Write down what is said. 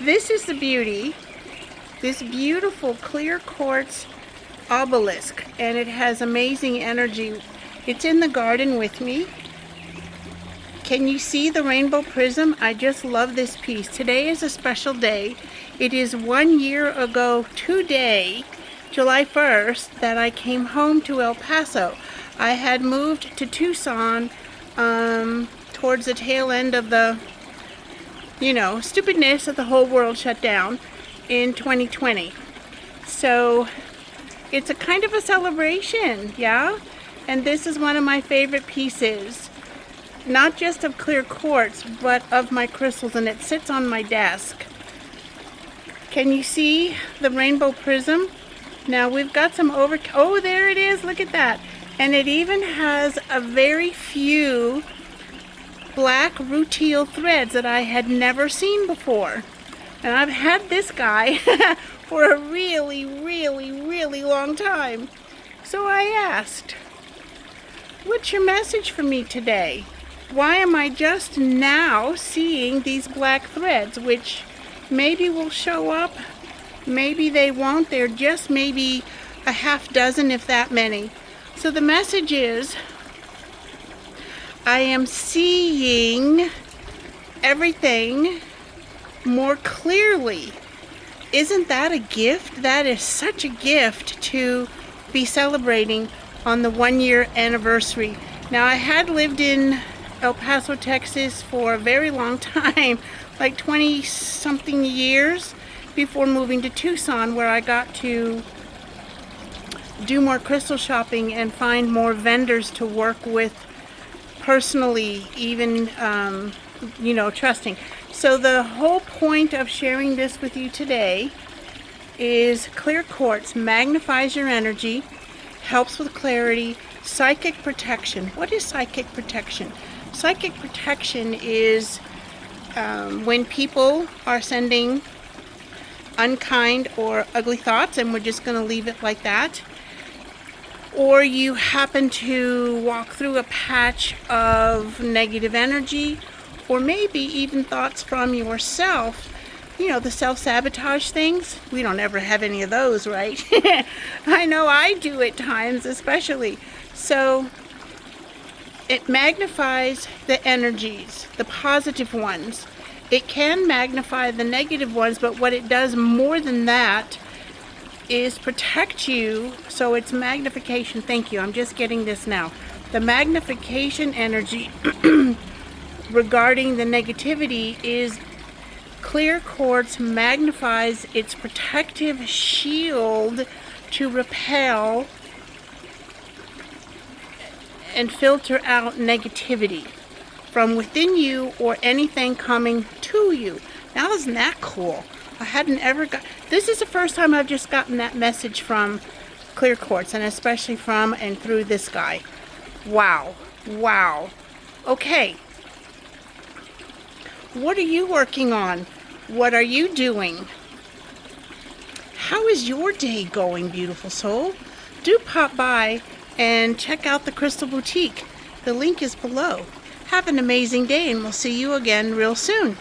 This is the beauty. This beautiful clear quartz obelisk, and it has amazing energy. It's in the garden with me. Can you see the rainbow prism? I just love this piece. Today is a special day. It is 1 year ago today, July 1st, that I came home to El Paso. I had moved to Tucson towards the tail end of the, stupidness of the whole world shut down in 2020. So it's a kind of a celebration, yeah? And this is one of my favorite pieces. Not just of clear quartz, but of my crystals, and it sits on my desk. Can you see the rainbow prism? Now we've got some oh, there it is, look at that. And it even has a very few black rutile threads that I had never seen before. And I've had this guy for a really, really, really long time. So I asked, what's your message for me today? Why am I just now seeing these black threads, which maybe will show up, maybe they won't. They're just maybe a half dozen, if that many. So the message is, I am seeing everything more clearly. Isn't that a gift? That is such a gift to be celebrating on the 1 year anniversary. Now, I had lived in El Paso, Texas for a very long time, like 20 something years before moving to Tucson, where I got to do more crystal shopping and find more vendors to work with personally, even trusting. So the whole point of sharing this with you today is clear quartz magnifies your energy, helps with clarity, psychic protection. What is psychic protection? Psychic protection is when people are sending unkind or ugly thoughts, and we're just going to leave it like that. Or you happen to walk through a patch of negative energy, or maybe even thoughts from yourself. The self-sabotage things. We don't ever have any of those, right? I know I do at times, especially. So it magnifies the energies, the positive ones. It can magnify the negative ones, but what it does more than that is protect you. So it's magnification. Thank you. I'm just getting this now. The magnification energy regarding the negativity is clear quartz magnifies its protective shield to repel and filter out negativity from within you or anything coming to you. Now, isn't that cool? I hadn't ever got, this is the first time I've just gotten that message from clear quartz, and especially from and through this guy. Wow. Wow. Okay. What are you working on? What are you doing? How is your day going, beautiful soul? Do pop by and check out the Crystal Boutique. The link is below. Have an amazing day, and we'll see you again real soon.